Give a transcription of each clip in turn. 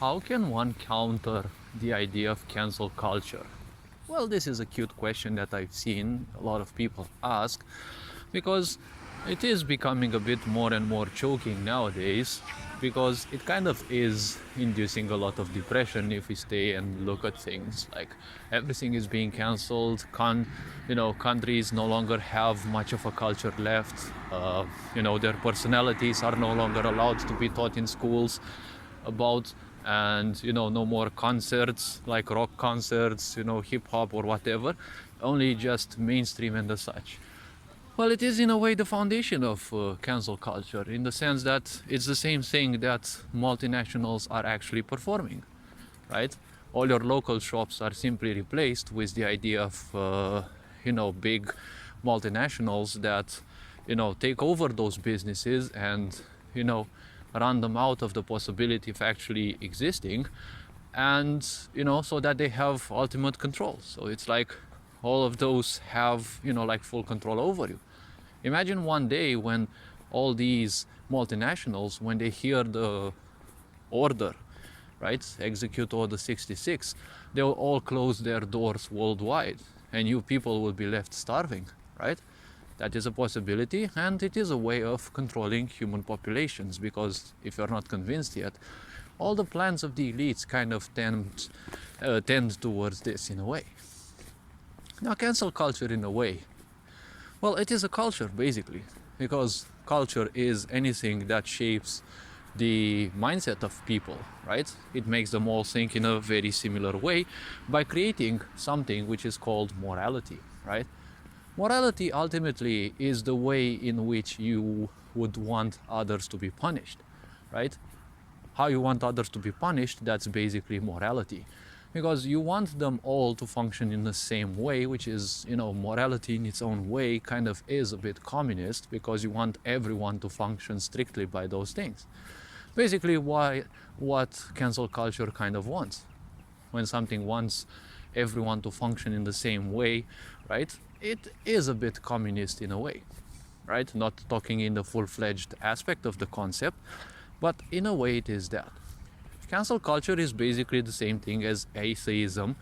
How can one counter the idea of cancel culture? Well, this is a cute question that I've seen a lot of people ask because it is becoming a bit more and more choking nowadays because it kind of is inducing a lot of depression if we stay and look at things like everything is being cancelled. Countries no longer have much of a culture left. Their personalities are no longer allowed to be taught in schools about, and no more concerts like rock concerts, hip hop or whatever, only just mainstream and the such. Well, it is in a way the foundation of cancel culture, in the sense that it's the same thing that multinationals are actually performing, right? All your local shops are simply replaced with the idea of big multinationals that take over those businesses and run them out of the possibility of actually existing, and so that they have ultimate control. So it's like all of those have like full control over you. Imagine one day when all these multinationals, when they hear the order, right, execute order 66, they will all close their doors worldwide and you people will be left starving, right? That is a possibility, and it is a way of controlling human populations, because if you're not convinced yet, all the plans of the elites kind of tend towards this in a way. Now, cancel culture in a way, well, it is a culture basically, because culture is anything that shapes the mindset of people, right? It makes them all think in a very similar way by creating something which is called morality, right? Morality ultimately is the way in which you would want others to be punished, right? How you want others to be punished, that's basically morality. Because you want them all to function in the same way, which is, morality in its own way kind of is a bit communist, because you want everyone to function strictly by those things. Basically what cancel culture kind of wants. When something wants everyone to function in the same way, right? It is a bit communist in a way, right? Not talking in the full-fledged aspect of the concept, but in a way it is that. Cancel culture is basically the same thing as atheism,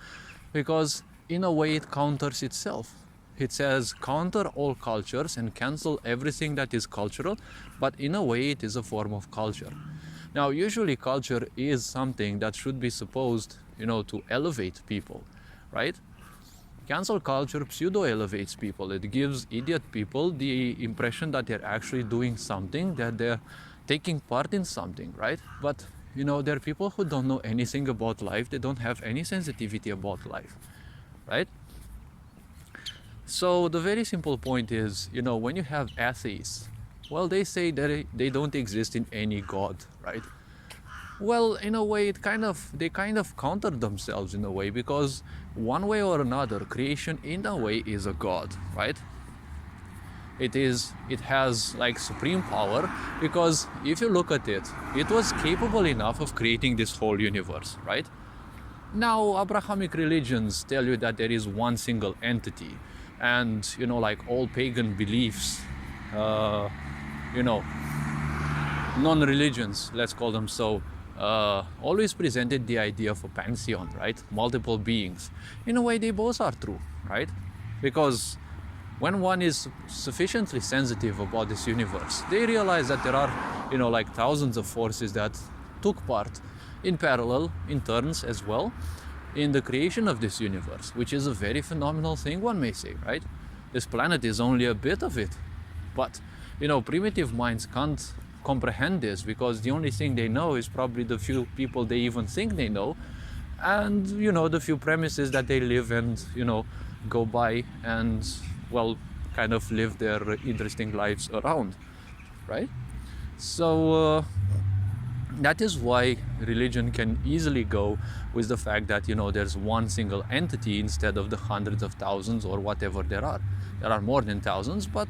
because in a way it counters itself. It says counter all cultures and cancel everything that is cultural, but in a way it is a form of culture. Now, usually culture is something that should be supposed, to elevate people, right? Cancel culture pseudo-elevates people. It gives idiot people the impression that they're actually doing something, that they're taking part in something, right? But there are people who don't know anything about life. They don't have any sensitivity about life, right? So the very simple point is, when you have atheists, well, they say that they don't exist in any god, right? Well, in a way, they kind of counter themselves in a way, because one way or another, creation in a way is a god, right? It has like supreme power, because if you look at it, it was capable enough of creating this whole universe, right? Now, Abrahamic religions tell you that there is one single entity, and like all pagan beliefs, non-religions, let's call them so, always presented the idea of a pantheon, right? Multiple beings. In a way, they both are true, right? Because when one is sufficiently sensitive about this universe, they realize that there are, like thousands of forces that took part in parallel, in turns as well, in the creation of this universe, which is a very phenomenal thing, one may say, right? This planet is only a bit of it. But, primitive minds can't comprehend this, because the only thing they know is probably the few people they even think they know, and, the few premises that they live and, go by and, well, kind of live their interesting lives around, right? So that is why religion can easily go with the fact that there's one single entity instead of the hundreds of thousands or whatever there are. There are more than thousands, but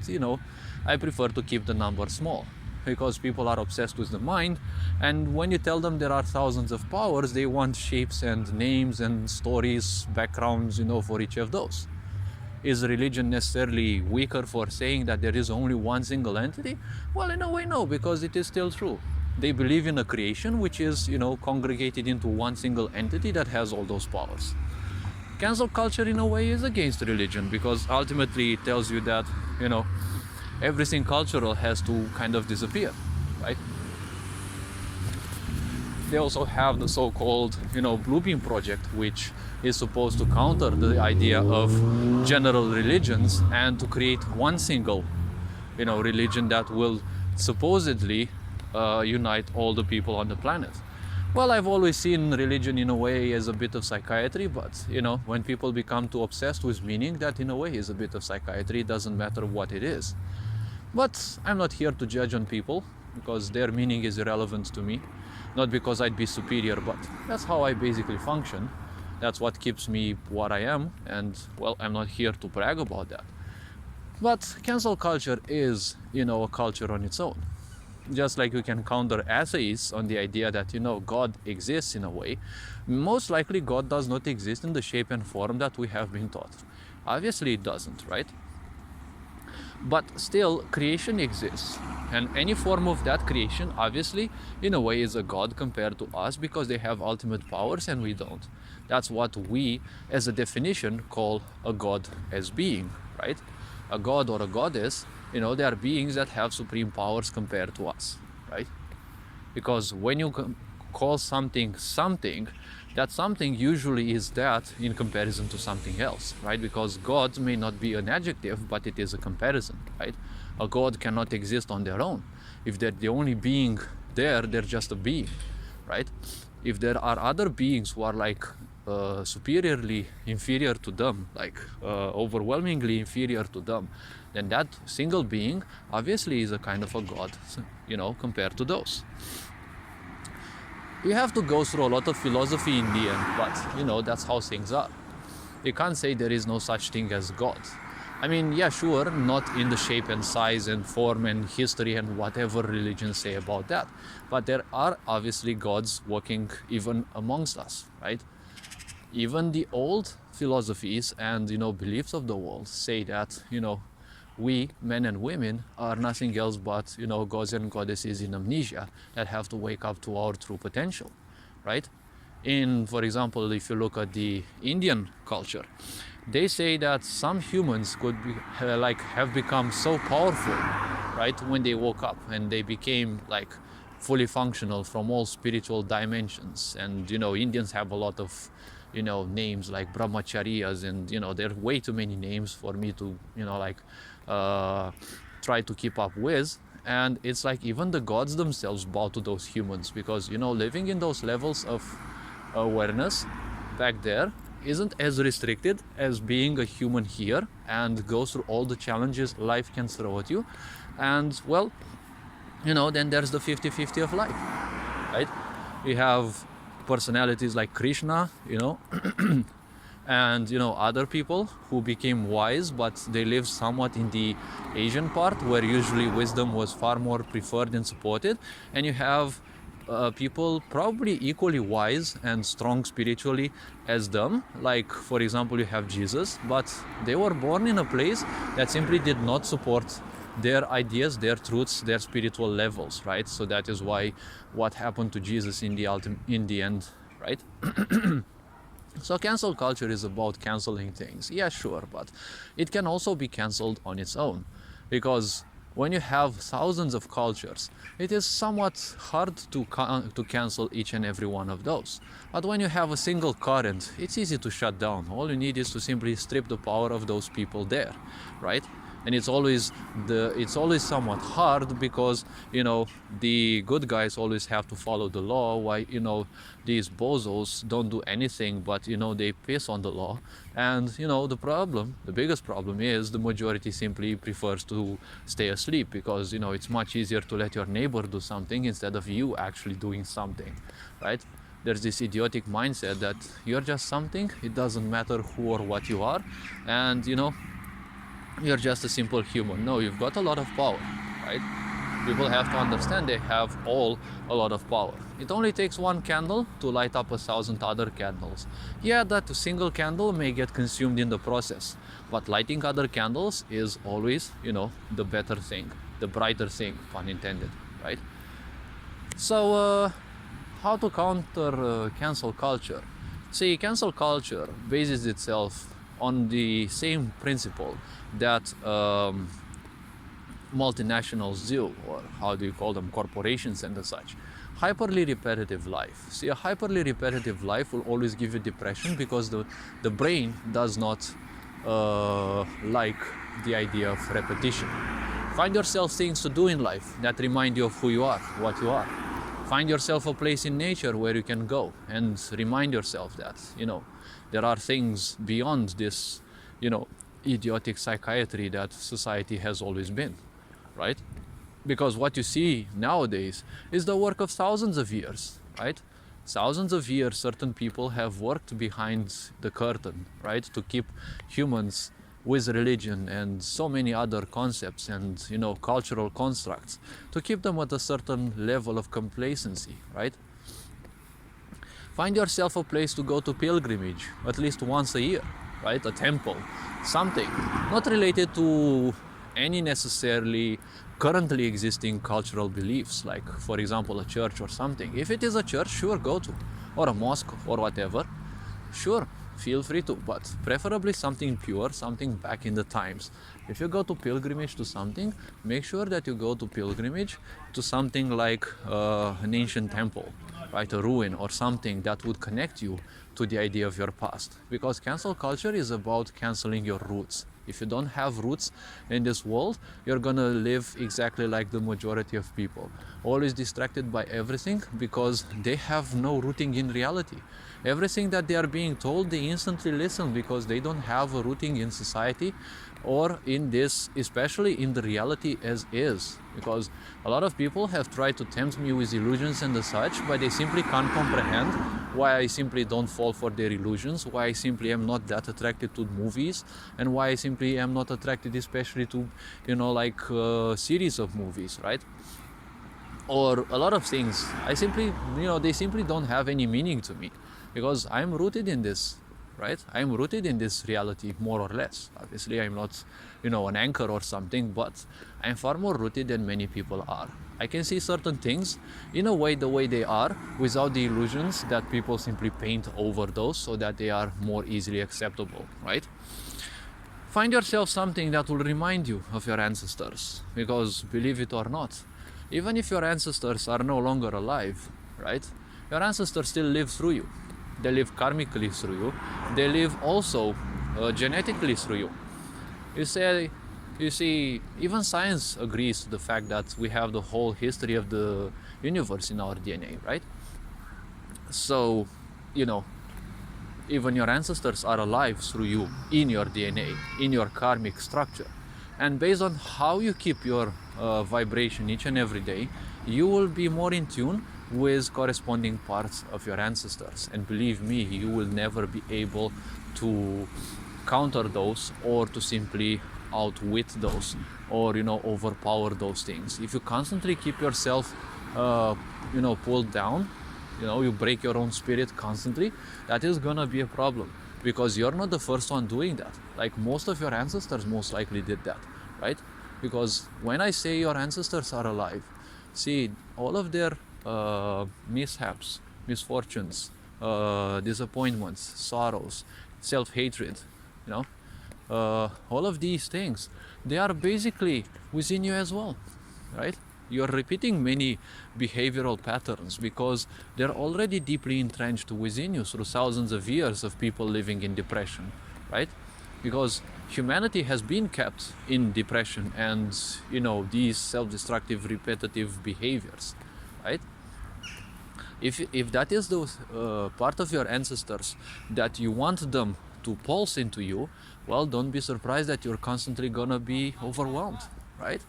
I prefer to keep the number small, because people are obsessed with the mind, and when you tell them there are thousands of powers, they want shapes and names and stories, backgrounds, for each of those. Is religion necessarily weaker for saying that there is only one single entity? Well, in a way, no, because it is still true. they believe in a creation which is, congregated into one single entity that has all those powers. Cancel culture in a way is against religion, because ultimately it tells you that, everything cultural has to kind of disappear, right? They also have the so-called, Bluebeam project, which is supposed to counter the idea of general religions and to create one single, religion that will supposedly unite all the people on the planet. Well, I've always seen religion in a way as a bit of psychiatry, but when people become too obsessed with meaning, that in a way is a bit of psychiatry. It doesn't matter what it is. But I'm not here to judge on people, because their meaning is irrelevant to me. Not because I'd be superior, but that's how I basically function. That's what keeps me what I am, and well, I'm not here to brag about that. But cancel culture is, a culture on its own. Just like you can counter atheists on the idea that, God exists in a way, most likely God does not exist in the shape and form that we have been taught. Obviously it doesn't, right? But still, creation exists, and any form of that creation obviously in a way is a god compared to us, because they have ultimate powers and we don't. That's what we as a definition call a god as being, right? A god or a goddess, they are beings that have supreme powers compared to us, right? Because when you call something something, that something usually is that in comparison to something else, right? Because God may not be an adjective, but it is a comparison, right? A god cannot exist on their own. If they're the only being there, they're just a being, right? If there are other beings who are like superiorly inferior to them, like overwhelmingly inferior to them, then that single being obviously is a kind of a god, compared to those. You have to go through a lot of philosophy in the end, but that's how things are. You can't say there is no such thing as God. I mean, yeah, sure, not in the shape and size and form and history and whatever religions say about that, but there are obviously gods working even amongst us, right? Even the old philosophies and beliefs of the world say that we, men and women, are nothing else but, gods and goddesses in amnesia that have to wake up to our true potential, right? For example, if you look at the Indian culture, they say that some humans could be, have become so powerful, right, when they woke up and they became like fully functional from all spiritual dimensions. And, Indians have a lot of, names like brahmacharyas, and, there are way too many names for me to, try to keep up with. And it's like even the gods themselves bow to those humans, because living in those levels of awareness back there isn't as restricted as being a human here and go through all the challenges life can throw at you. And well, then there's the 50-50 of life, right? We have personalities like Krishna, and other people who became wise, but they lived somewhat in the Asian part, where usually wisdom was far more preferred and supported. And you have people probably equally wise and strong spiritually as them. Like, for example, you have Jesus, but they were born in a place that simply did not support their ideas, their truths, their spiritual levels, right? So that is why what happened to Jesus in the end, right? So cancel culture is about canceling things. Yeah, sure, but it can also be cancelled on its own, because when you have thousands of cultures, it is somewhat hard to cancel each and every one of those. But when you have a single current, it's easy to shut down. All you need is to simply strip the power of those people there, right? And it's always somewhat hard, because the good guys always have to follow the law, while these bozos don't do anything but they piss on the law. And the biggest problem is the majority simply prefers to stay asleep, because it's much easier to let your neighbor do something instead of you actually doing something, right? There's this idiotic mindset that you're just something, it doesn't matter who or what you are, and you're just a simple human. No, you've got a lot of power, right? People have to understand they have all a lot of power. It only takes one candle to light up 1,000 other candles. Yeah, that single candle may get consumed in the process, but lighting other candles is always, the better thing, the brighter thing, pun intended, right? So, how to counter cancel culture? See, cancel culture bases itself on the same principle that multinationals do, or how do you call them, corporations and such. Hyperly repetitive life. See, a hyperly repetitive life will always give you depression because the brain does not like the idea of repetition. Find yourself things to do in life that remind you of who you are, what you are. Find yourself a place in nature where you can go and remind yourself that, there are things beyond this, idiotic psychiatry that society has always been, right? Because what you see nowadays is the work of thousands of years, right? Thousands of years, certain people have worked behind the curtain, right? To keep humans with religion and so many other concepts and, cultural constructs, to keep them at a certain level of complacency, right? Find yourself a place to go to pilgrimage at least once a year, right? A temple, something not related to any necessarily currently existing cultural beliefs, like for example a church or something. If it is a church, sure, go to, or a mosque or whatever, sure, feel free to, but preferably something pure, something back in the times. If you go to pilgrimage to something, make sure that you go to pilgrimage to something like an ancient temple, right? A ruin or something that would connect you to the idea of your past. Because cancel culture is about canceling your roots. If you don't have roots in this world, you're gonna live exactly like the majority of people, always distracted by everything because they have no rooting in reality. Everything that they are being told, they instantly listen because they don't have a rooting in society or in this, especially in the reality as is. Because a lot of people have tried to tempt me with illusions and such, but they simply can't comprehend why I simply don't fall for their illusions, why I simply am not that attracted to movies, and why I simply am not attracted especially to, series of movies, right? Or a lot of things. I simply, they simply don't have any meaning to me because I'm rooted in this, right? I'm rooted in this reality more or less. Obviously, I'm not, an anchor or something, but I'm far more rooted than many people are. I can see certain things in a way the way they are without the illusions that people simply paint over those so that they are more easily acceptable, right? Find yourself something that will remind you of your ancestors, because believe it or not, even if your ancestors are no longer alive, right, your ancestors still live through you. They live karmically through you. They live also genetically through you. You see, even science agrees to the fact that we have the whole history of the universe in our DNA, right? So, even your ancestors are alive through you, in your DNA, in your karmic structure. And based on how you keep your vibration each and every day, you will be more in tune with corresponding parts of your ancestors. And believe me, you will never be able to counter those or to simply outwit those or, overpower those things. If you constantly keep yourself, pulled down, you break your own spirit constantly, that is gonna be a problem because you're not the first one doing that. Like most of your ancestors most likely did that, right? Because when I say your ancestors are alive, see, all of their mishaps, misfortunes, disappointments, sorrows, self-hatred, all of these things, they are basically within you as well, right? You're repeating many behavioral patterns because they're already deeply entrenched within you through thousands of years of people living in depression, right? Because humanity has been kept in depression and, these self-destructive repetitive behaviors, right? If that is the part of your ancestors that you want them to pulse into you, well, don't be surprised that you're constantly gonna be overwhelmed, right?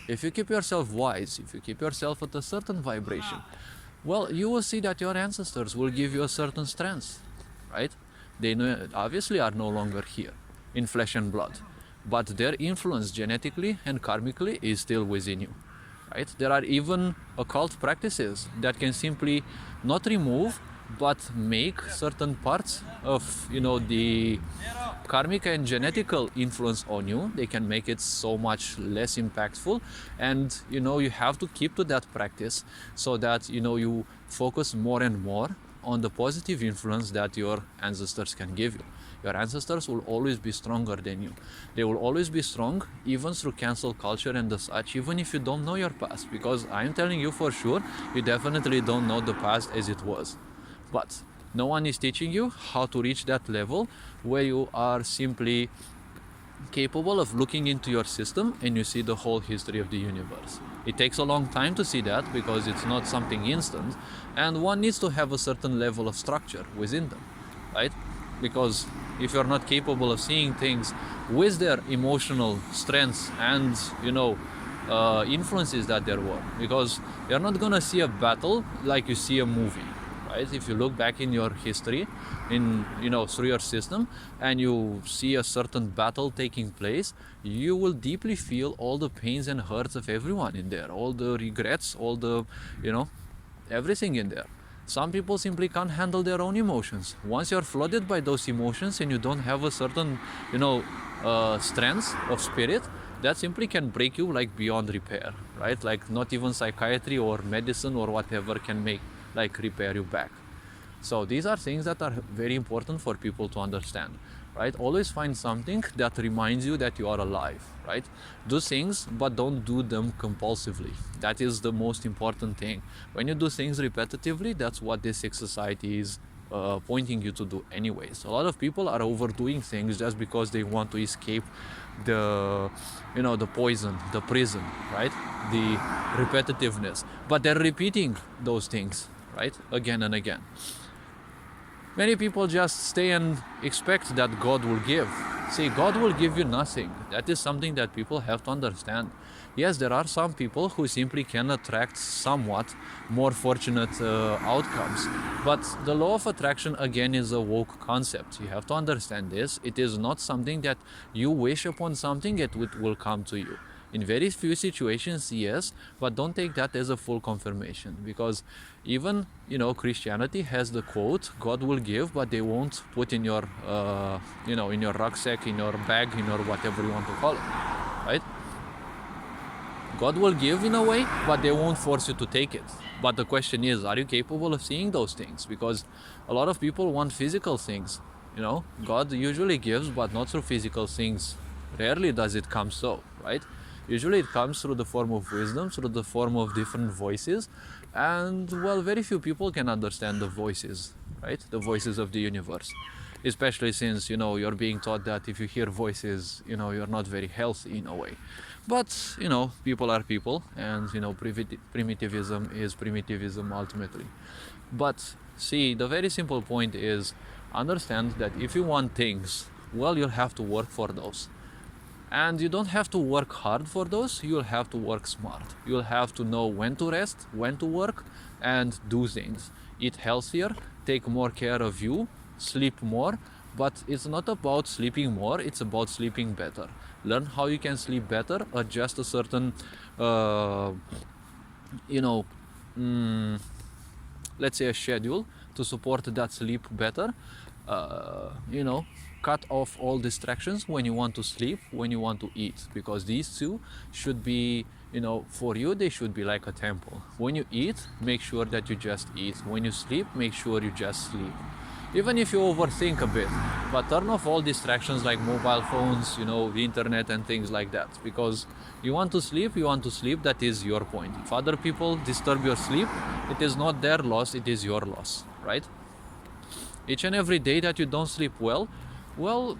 If you keep yourself wise, if you keep yourself at a certain vibration, well, you will see that your ancestors will give you a certain strength, right? They obviously are no longer here in flesh and blood, but their influence genetically and karmically is still within you, right? There are even occult practices that can simply not remove, but make certain parts of, the karmic and genetical influence on you, they can make it so much less impactful. And you have to keep to that practice so that you focus more and more on the positive influence that your ancestors can give you. Your ancestors will always be stronger than you. They will always be strong, even through cancel culture and the such, even if you don't know your past, because I'm telling you for sure, you definitely don't know the past as it was. But no one is teaching you how to reach that level where you are simply capable of looking into your system and you see the whole history of the universe. It takes a long time to see that because it's not something instant, and one needs to have a certain level of structure within them, right? Because if you're not capable of seeing things with their emotional strengths and influences that there were, because you're not gonna see a battle like you see a movie. Right? If you look back in your history, through your system, and you see a certain battle taking place, you will deeply feel all the pains and hurts of everyone in there, all the regrets, all the, everything in there. Some people simply can't handle their own emotions. Once you're flooded by those emotions and you don't have a certain, strength of spirit, that simply can break you like beyond repair, right? Like not even psychiatry or medicine or whatever can repair you back. So these are things that are very important for people to understand, right? Always find something that reminds you that you are alive, right? Do things, but don't do them compulsively. That is the most important thing. When you do things repetitively, that's what this sick society is pointing you to do anyways. A lot of people are overdoing things just because they want to escape the poison, the prison, right? The repetitiveness, but they're repeating those things, right? Again and again. Many people just stay and expect that God will give. See, God will give you nothing. That is something that people have to understand. Yes, there are some people who simply can attract somewhat more fortunate outcomes. But the law of attraction, again, is a woke concept. You have to understand this. It is not something that you wish upon something, it will come to you. In very few situations, yes, but don't take that as a full confirmation, because even Christianity has the quote, God will give, but they won't put in your in your rucksack, in your bag, in your whatever you want to call it, right? God will give in a way, but they won't force you to take it. But the question is, are you capable of seeing those things? Because a lot of people want physical things. God usually gives, but not through physical things. Rarely does it come so, right? Usually it comes through the form of wisdom, through the form of different voices. And, well, very few people can understand the voices, right? The voices of the universe. Especially since, you're being taught that if you hear voices, you're not very healthy in a way. But, people are people, and, primitivism is primitivism ultimately. But, see, the very simple point is, understand that if you want things, well, you'll have to work for those. And you don't have to work hard for those, you'll have to work smart. You'll have to know when to rest, when to work, and do things. Eat healthier, take more care of you, sleep more, but it's not about sleeping more, it's about sleeping better. Learn how you can sleep better, adjust a certain, let's say a schedule to support that sleep better. Cut off all distractions when you want to sleep, when you want to eat, because these two should be, for you, they should be like a temple. When you eat, make sure that you just eat. When you sleep, make sure you just sleep. Even if you overthink a bit, but turn off all distractions like mobile phones, the internet and things like that, because you want to sleep, that is your point. If other people disturb your sleep, it is not their loss, it is your loss, right? Each and every day that you don't sleep well,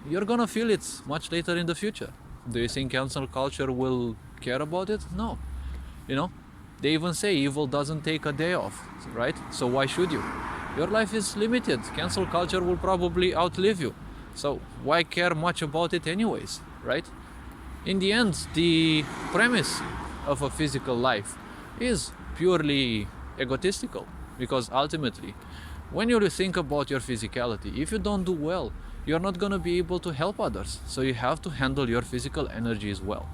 you're gonna feel it much later in the future. Do you think cancel culture will care about it? No. They even say evil doesn't take a day off, right? So why should you? Your life is limited. Cancel culture will probably outlive you. So why care much about it anyways, right? In the end, the premise of a physical life is purely egotistical, because ultimately, when you think about your physicality, if you don't do well, you're not going to be able to help others. So you have to handle your physical energy as well.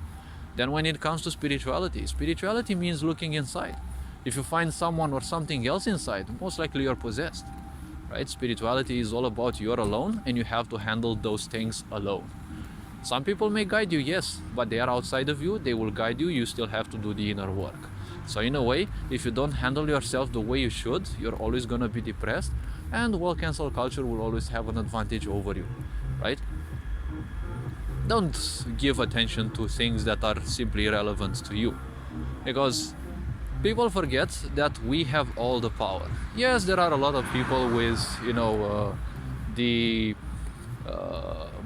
Then when it comes to spirituality means looking inside. If you find someone or something else inside, most likely you're possessed, right? Spirituality is all about you're alone and you have to handle those things alone. Some people may guide you, yes, but they are outside of you, they will guide you, you still have to do the inner work. So in a way, if you don't handle yourself the way you should, you're always gonna be depressed, and well, cancel culture will always have an advantage over you, right? Don't give attention to things that are simply irrelevant to you, because people forget that we have all the power. Yes, there are a lot of people with, the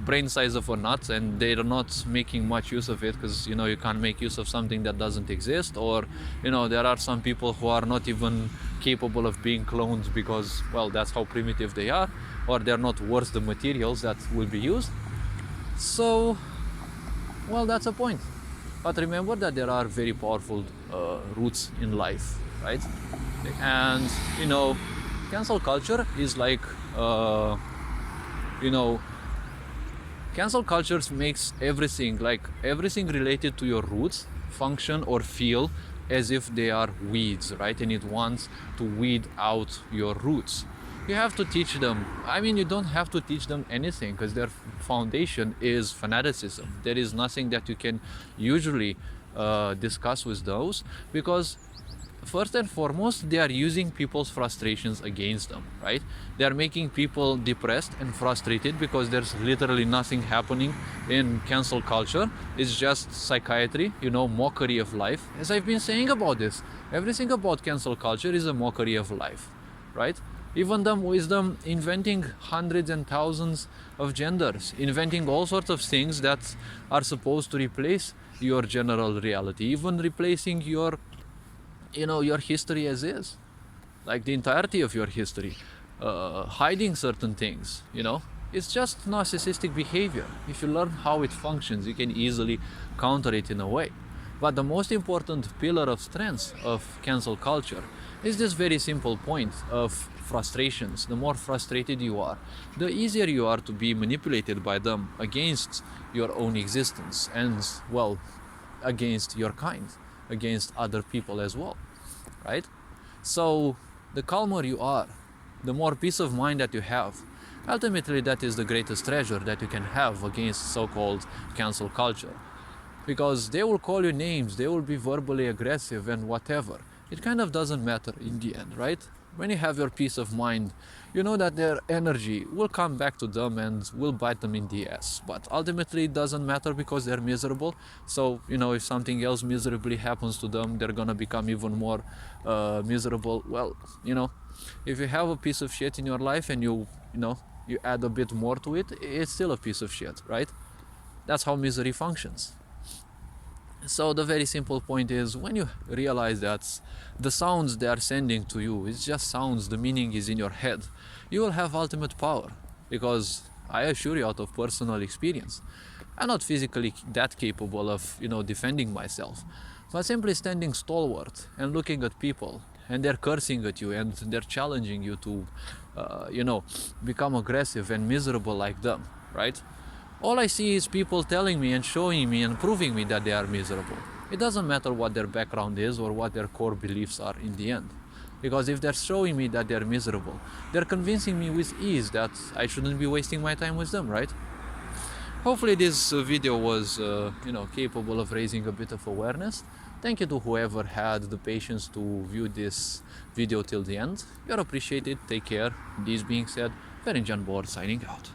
brain size of a nut, and they're not making much use of it because you can't make use of something that doesn't exist, or there are some people who are not even capable of being cloned because, well, that's how primitive they are, or they're not worth the materials that will be used. So, well, that's a point. But remember that there are very powerful roots in life, right? And cancel culture is like cancel culture makes everything related to your roots function or feel as if they are weeds, right? And it wants to weed out your roots. You have to teach them. I mean, you don't have to teach them anything because their foundation is fanaticism. There is nothing that you can usually discuss with those, because first and foremost, they are using people's frustrations against them, right? They are making people depressed and frustrated because there's literally nothing happening in cancel culture. It's just psychiatry, mockery of life. As I've been saying about this, everything about cancel culture is a mockery of life, right? Even them wisdom inventing hundreds and thousands of genders, inventing all sorts of things that are supposed to replace your general reality, even replacing your history as is, like the entirety of your history, hiding certain things, it's just narcissistic behavior. If you learn how it functions, you can easily counter it in a way. But the most important pillar of strength of cancel culture is this very simple point of frustrations. The more frustrated you are, the easier you are to be manipulated by them against your own existence and, well, against your kind, against other people as well, right? So the calmer you are, the more peace of mind that you have. Ultimately, that is the greatest treasure that you can have against so-called cancel culture, because they will call you names, they will be verbally aggressive and whatever. It kind of doesn't matter in the end, right? When you have your peace of mind, you know that their energy will come back to them and will bite them in the ass. But ultimately it doesn't matter because they're miserable. So, if something else miserably happens to them, they're gonna become even more miserable. Well, if you have a piece of shit in your life and you add a bit more to it, it's still a piece of shit, right? That's how misery functions. So the very simple point is, when you realize that the sounds they are sending to you is just sounds, the meaning is in your head, you will have ultimate power. Because I assure you, out of personal experience, I'm not physically that capable of defending myself, but simply standing stalwart and looking at people and they're cursing at you and they're challenging you to become aggressive and miserable like them, right? All I see is people telling me and showing me and proving me that they are miserable. It doesn't matter what their background is or what their core beliefs are in the end. Because if they're showing me that they're miserable, they're convincing me with ease that I shouldn't be wasting my time with them, right? Hopefully this video was capable of raising a bit of awareness. Thank you to whoever had the patience to view this video till the end. You're appreciated. Take care. This being said, Ferenc Jan Bor signing out.